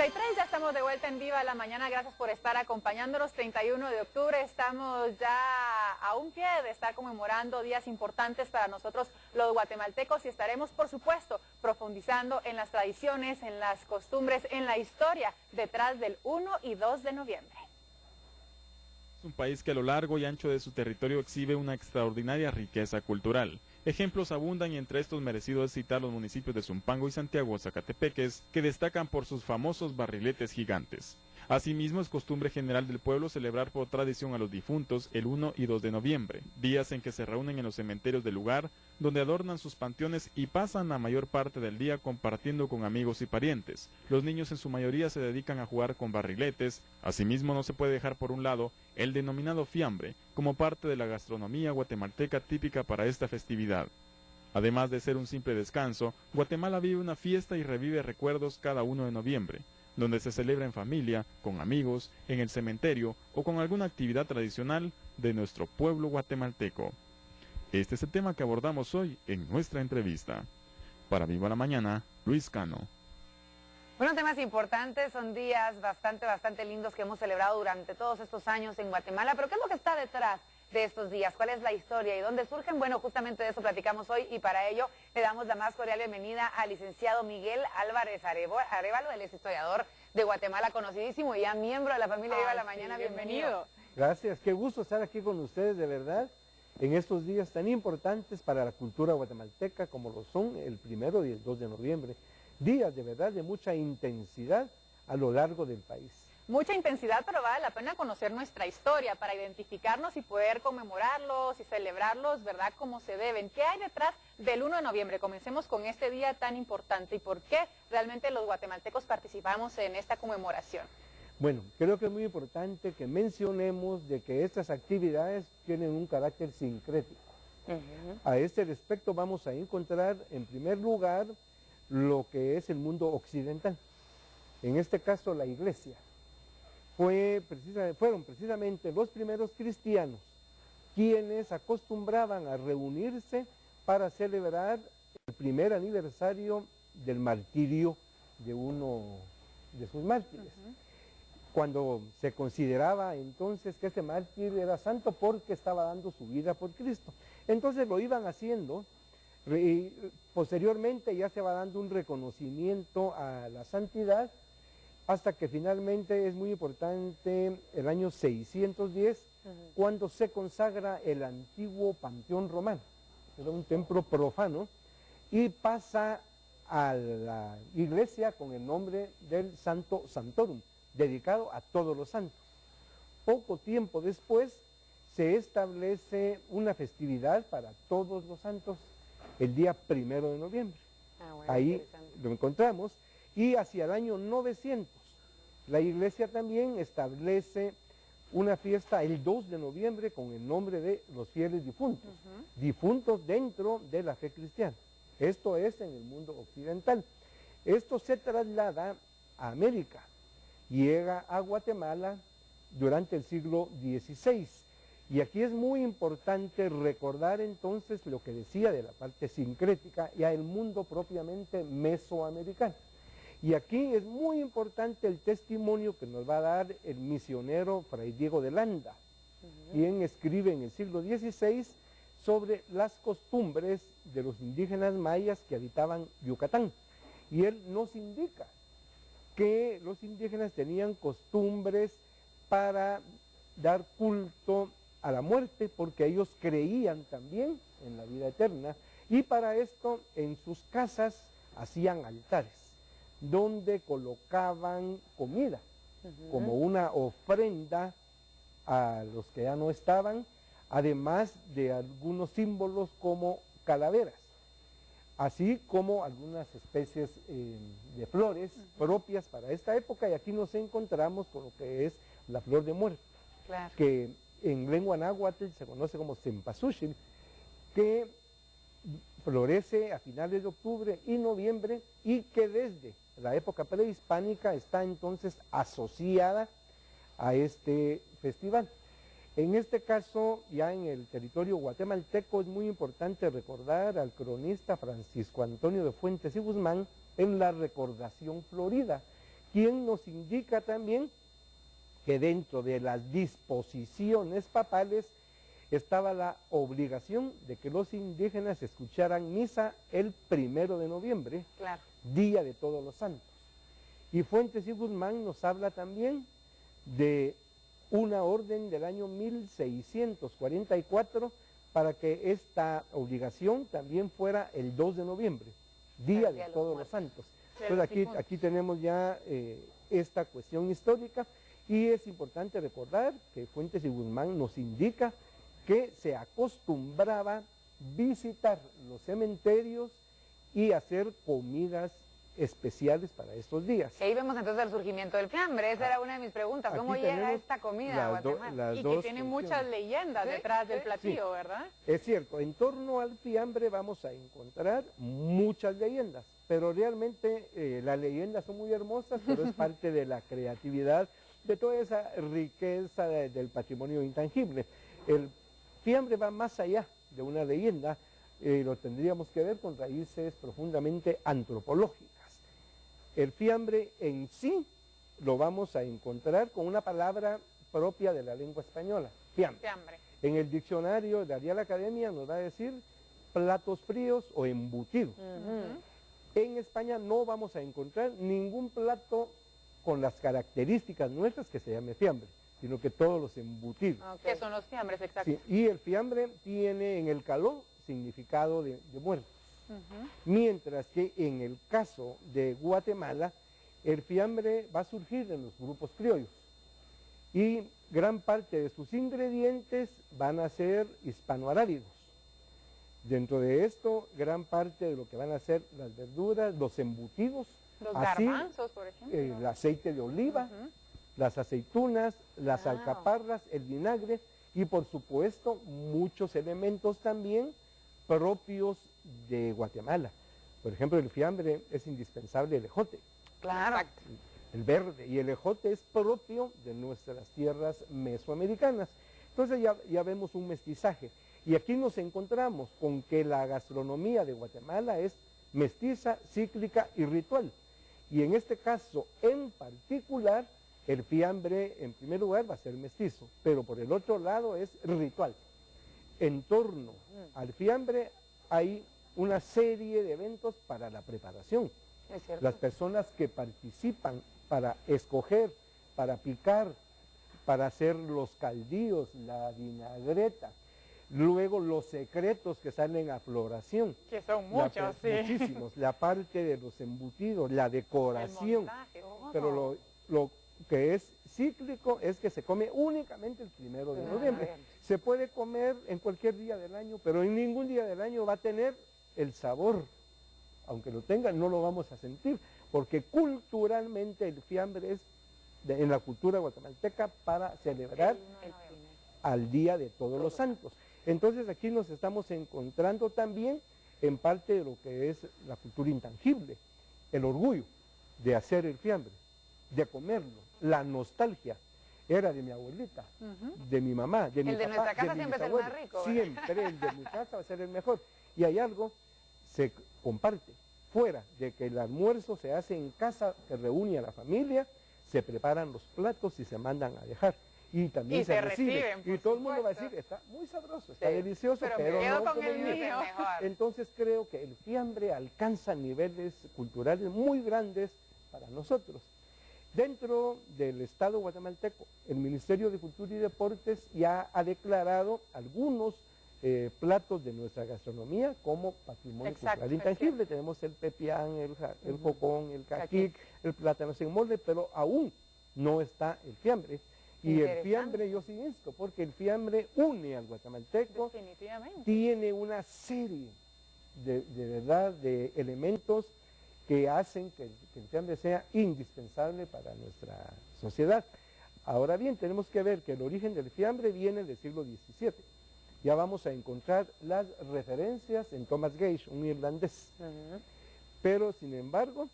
8:33, ya estamos de vuelta en Viva la Mañana. Gracias por estar acompañándonos. 31 de octubre, estamos ya a un pie de estar conmemorando días importantes para nosotros los guatemaltecos y estaremos, por supuesto, profundizando en las tradiciones, en las costumbres, en la historia detrás del 1 y 2 de noviembre. Es un país que a lo largo y ancho de su territorio exhibe una extraordinaria riqueza cultural. Ejemplos abundan y entre estos merecido es citar los municipios de Zumpango y Santiago Zacatepeques, que destacan por sus famosos barriletes gigantes. Asimismo, es costumbre general del pueblo celebrar por tradición a los difuntos el 1 y 2 de noviembre, días en que se reúnen en los cementerios del lugar, donde adornan sus panteones y pasan la mayor parte del día compartiendo con amigos y parientes. Los niños en su mayoría se dedican a jugar con barriletes. Asimismo, no se puede dejar por un lado el denominado fiambre, como parte de la gastronomía guatemalteca típica para esta festividad. Además de ser un simple descanso, Guatemala vive una fiesta y revive recuerdos cada 1 de noviembre, donde se celebra en familia, con amigos, en el cementerio o con alguna actividad tradicional de nuestro pueblo guatemalteco. Este es el tema que abordamos hoy en nuestra entrevista. Para Viva la Mañana, Luis Cano. Bueno, temas importantes, son días bastante lindos que hemos celebrado durante todos estos años en Guatemala, pero ¿qué es lo que está detrás de estos días? ¿Cuál es la historia y dónde surgen? Bueno, justamente de eso platicamos hoy y para ello le damos la más cordial bienvenida al licenciado Miguel Álvarez Arévalo, él es historiador de Guatemala, conocidísimo y ya miembro de la familia Viva la Mañana. Sí, bienvenido. Gracias, qué gusto estar aquí con ustedes, de verdad, en estos días tan importantes para la cultura guatemalteca como lo son el 1 y el 2 de noviembre. Días de verdad de mucha intensidad a lo largo del país. Mucha intensidad, pero vale la pena conocer nuestra historia para identificarnos y poder conmemorarlos y celebrarlos, ¿verdad?, como se deben. ¿Qué hay detrás del 1 de noviembre? Comencemos con este día tan importante y por qué realmente los guatemaltecos participamos en esta conmemoración. Bueno, creo que es muy importante que mencionemos de que estas actividades tienen un carácter sincrético. A este respecto vamos a encontrar en primer lugar lo que es el mundo occidental, en este caso la iglesia. Fueron precisamente los primeros cristianos quienes acostumbraban a reunirse para celebrar el primer aniversario del martirio de uno de sus mártires. Cuando se consideraba entonces que este mártir era santo porque estaba dando su vida por Cristo. Entonces lo iban haciendo y posteriormente ya se va dando un reconocimiento a la santidad hasta que finalmente es muy importante el año 610 cuando se consagra el antiguo Panteón Romano. Era un templo profano y pasa a la iglesia con el nombre del Santo Santorum, dedicado a todos los santos. Poco tiempo después se establece una festividad para todos los santos el día 1 de noviembre. Bueno, ahí lo encontramos. Y hacia el año 900, la iglesia también establece una fiesta el 2 de noviembre con el nombre de los fieles difuntos, difuntos dentro de la fe cristiana. Esto es en el mundo occidental. Esto se traslada a América, llega a Guatemala durante el siglo XVI. Y aquí es muy importante recordar entonces lo que decía de la parte sincrética y al mundo propiamente mesoamericano. Y aquí es muy importante el testimonio que nos va a dar el misionero Fray Diego de Landa, quien escribe en el siglo XVI sobre las costumbres de los indígenas mayas que habitaban Yucatán. Y él nos indica que los indígenas tenían costumbres para dar culto a la muerte, porque ellos creían también en la vida eterna, y para esto en sus casas hacían altares, donde colocaban comida, como una ofrenda a los que ya no estaban, además de algunos símbolos como calaveras, así como algunas especies de flores propias para esta época, y aquí nos encontramos con lo que es la flor de muerte, que en lengua náhuatl se conoce como cempasúchil, que florece a finales de octubre y noviembre y que desde la época prehispánica está entonces asociada a este festival. En este caso, ya en el territorio guatemalteco, es muy importante recordar al cronista Francisco Antonio de Fuentes y Guzmán en la Recordación Florida, quien nos indica también que dentro de las disposiciones papales estaba la obligación de que los indígenas escucharan misa el 1 de noviembre, Claro. Día de Todos los Santos. Y Fuentes y Guzmán nos habla también de una orden del año 1644 para que esta obligación también fuera el 2 de noviembre, Día de Todos los Santos. Entonces aquí tenemos ya esta cuestión histórica y es importante recordar que Fuentes y Guzmán nos indica que se acostumbraba visitar los cementerios y hacer comidas especiales para estos días. Y ahí vemos entonces el surgimiento del fiambre. Esa era una de mis preguntas. ¿Cómo llega esta comida a Guatemala? Y que tiene muchas leyendas detrás del platillo, ¿verdad? Es cierto, en torno al fiambre vamos a encontrar muchas leyendas, pero realmente las leyendas son muy hermosas, pero es parte de la creatividad, de toda esa riqueza del patrimonio intangible. El fiambre va más allá de una leyenda, lo tendríamos que ver con raíces profundamente antropológicas. El fiambre en sí lo vamos a encontrar con una palabra propia de la lengua española, fiambre. En el diccionario de la Real Academia nos va a decir platos fríos o embutidos. En España no vamos a encontrar ningún plato con las características nuestras que se llame fiambre, sino que todos los embutidos. ¿Qué son los fiambres exactos? Sí, y el fiambre tiene en el caló significado de muerte. Mientras que en el caso de Guatemala, el fiambre va a surgir en los grupos criollos y gran parte de sus ingredientes van a ser hispanoarábigos. Dentro de esto, gran parte de lo que van a ser las verduras, los embutidos, los garbanzos, por ejemplo, el aceite de oliva, las aceitunas, las alcaparras, el vinagre y por supuesto muchos elementos también propios de Guatemala. Por ejemplo, el fiambre es indispensable el ejote. Claro. El verde, y el ejote es propio de nuestras tierras mesoamericanas. Entonces ya vemos un mestizaje. Y aquí nos encontramos con que la gastronomía de Guatemala es mestiza, cíclica y ritual. Y en este caso en particular, el fiambre en primer lugar va a ser mestizo, pero por el otro lado es ritual. En torno al fiambre hay una serie de eventos para la preparación. Las personas que participan para escoger, para picar, para hacer los caldillos, la vinagreta, luego los secretos que salen a floración. Que son muchos, muchísimos, la parte de los embutidos, la decoración. El montaje, pero lo que es cíclico es que se come únicamente el 1 de noviembre. Se puede comer en cualquier día del año, pero en ningún día del año va a tener el sabor. Aunque lo tenga, no lo vamos a sentir, porque culturalmente el fiambre es en la cultura guatemalteca para celebrar al Día de Todos los Santos. Entonces aquí nos estamos encontrando también en parte de lo que es la cultura intangible, el orgullo de hacer el fiambre, de comerlo, la nostalgia. Era de mi abuelita, de mi mamá, de mi papá. El de nuestra casa siempre es el más rico, ¿verdad? Siempre el de mi casa va a ser el mejor. Y hay algo, se comparte, fuera de que el almuerzo se hace en casa, que reúne a la familia, se preparan los platos y se mandan a dejar. Y también se reciben. Y todo el mundo va a decir, está muy sabroso, está delicioso, pero me quedo no con el mío. Entonces creo que el fiambre alcanza niveles culturales muy grandes para nosotros. Dentro del Estado guatemalteco, el Ministerio de Cultura y Deportes ya ha declarado algunos platos de nuestra gastronomía como patrimonio cultural intangible. Tenemos el pepián, el cocón, el caquic, el plátano sin molde, pero aún no está el fiambre. Y el fiambre yo sí insto, porque el fiambre une al guatemalteco, tiene una serie de elementos que hacen que el fiambre sea indispensable para nuestra sociedad. Ahora bien, tenemos que ver que el origen del fiambre viene del siglo XVII. Ya vamos a encontrar las referencias en Thomas Gage, un irlandés. Pero, sin embargo,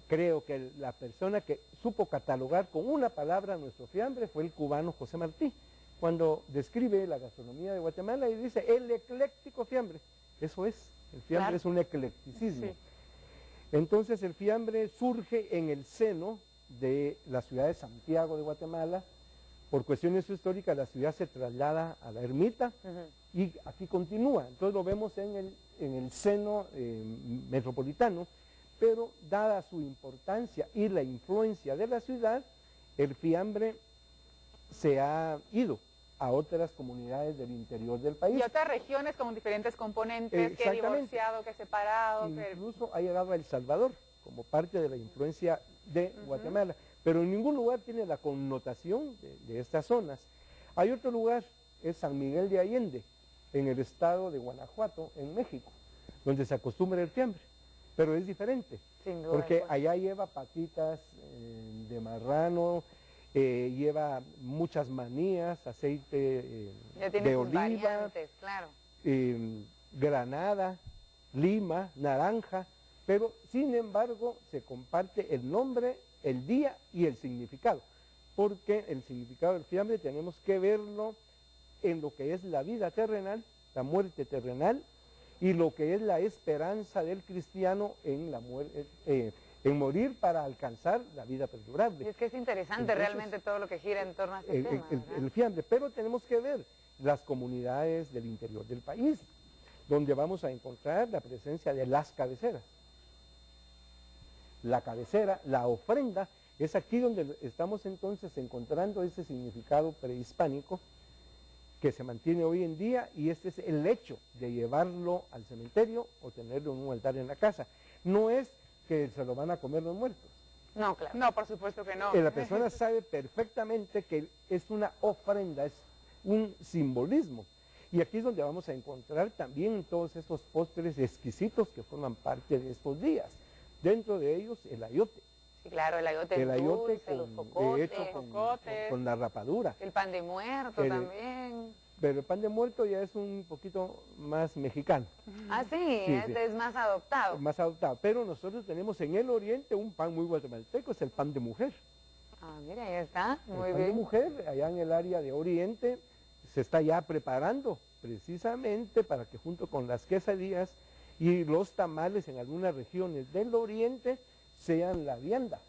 creo que la persona que supo catalogar con una palabra nuestro fiambre fue el cubano José Martí, cuando describe la gastronomía de Guatemala y dice, el ecléctico fiambre. Eso es, el fiambre es un eclecticismo. Entonces el fiambre surge en el seno de la ciudad de Santiago de Guatemala. Por cuestiones históricas la ciudad se traslada a la ermita y aquí continúa. Entonces lo vemos en el seno metropolitano, pero dada su importancia y la influencia de la ciudad, el fiambre se ha ido a otras comunidades del interior del país. Y otras regiones con diferentes componentes, que divorciado, que separado. Incluso ha llegado a El Salvador como parte de la influencia de Guatemala, pero en ningún lugar tiene la connotación de estas zonas. Hay otro lugar, es San Miguel de Allende, en el estado de Guanajuato, en México, donde se acostumbra el fiambre, pero es diferente, porque allá lleva patitas de marrano, lleva muchas manías, aceite de oliva, variantes, claro. Granada, lima, naranja, pero sin embargo se comparte el nombre, el día y el significado, porque el significado del fiambre tenemos que verlo en lo que es la vida terrenal, la muerte terrenal, y lo que es la esperanza del cristiano en la muerte, en morir para alcanzar la vida perdurable. Y es que es interesante. Entonces, realmente todo lo que gira en torno a este tema, el fiambre, pero tenemos que ver las comunidades del interior del país, donde vamos a encontrar la presencia de las cabeceras. La cabecera, la ofrenda, es aquí donde estamos entonces encontrando ese significado prehispánico que se mantiene hoy en día, y este es el hecho de llevarlo al cementerio o tenerlo en un altar en la casa. No es que se lo van a comer los muertos. No, claro. No, por supuesto que no. La persona sabe perfectamente que es una ofrenda, es un simbolismo. Y aquí es donde vamos a encontrar también todos esos postres exquisitos que forman parte de estos días. Dentro de ellos el ayote. Sí, claro, el ayote dulce, los cocotes, con la rapadura. El pan de muerto también. Pero el pan de muerto ya es un poquito más mexicano. Ah, sí, este es más adoptado. Más adoptado, pero nosotros tenemos en el oriente un pan muy guatemalteco, es el pan de mujer. Ah, mira, ahí está, muy bien. El pan de mujer, allá en el área de oriente, se está ya preparando precisamente para que junto con las quesadillas y los tamales en algunas regiones del oriente sean la vianda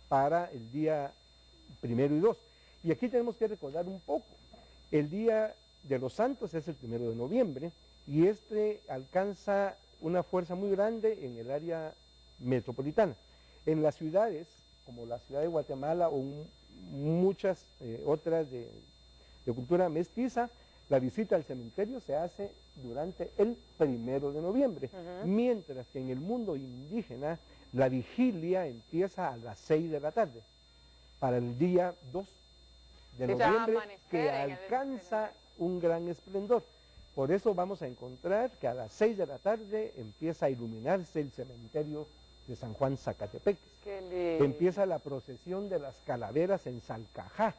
para el día 1 y 2. Y aquí tenemos que recordar un poco. El Día de los Santos es el 1 de noviembre y este alcanza una fuerza muy grande en el área metropolitana. En las ciudades, como la ciudad de Guatemala o muchas otras de cultura mestiza, la visita al cementerio se hace durante el 1 de noviembre, mientras que en el mundo indígena la vigilia empieza a las 6 de la tarde, para el día 2 de noviembre, que alcanza un gran esplendor. Por eso vamos a encontrar que a las 6 de la tarde empieza a iluminarse el cementerio de San Juan Zacatepeques. Empieza la procesión de las calaveras en Salcajá,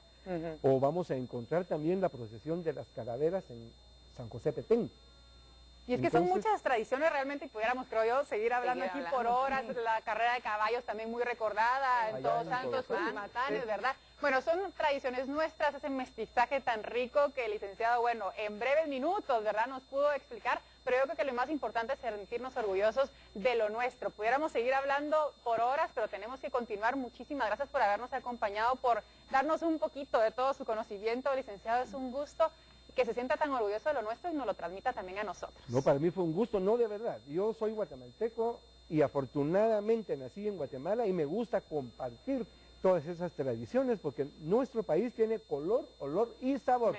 o vamos a encontrar también la procesión de las calaveras en San José Petén. Y es que son muchas tradiciones realmente, y pudiéramos, creo yo, seguir hablando aquí por horas. La carrera de caballos también muy recordada en Todos Santos, Cuchimatanes, ¿verdad? Bueno, son tradiciones nuestras, ese mestizaje tan rico que el licenciado, bueno, en breves minutos, ¿verdad?, nos pudo explicar, pero yo creo que lo más importante es sentirnos orgullosos de lo nuestro. Pudiéramos seguir hablando por horas, pero tenemos que continuar. Muchísimas gracias por habernos acompañado, por darnos un poquito de todo su conocimiento, licenciado. Es un gusto que se sienta tan orgulloso de lo nuestro y nos lo transmita también a nosotros. No, para mí fue un gusto, no, de verdad. Yo soy guatemalteco y afortunadamente nací en Guatemala y me gusta compartir todas esas tradiciones porque nuestro país tiene color, olor y sabor.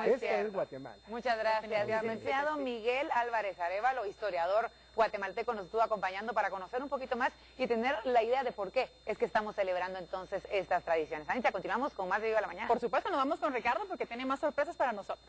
Esto es Guatemala. Muchas gracias. Licenciado Miguel Álvarez Arévalo, historiador guatemalteco, nos estuvo acompañando para conocer un poquito más y tener la idea de por qué es que estamos celebrando entonces estas tradiciones. Anita, continuamos con más de Viva la Mañana. Por supuesto, nos vamos con Ricardo porque tiene más sorpresas para nosotros.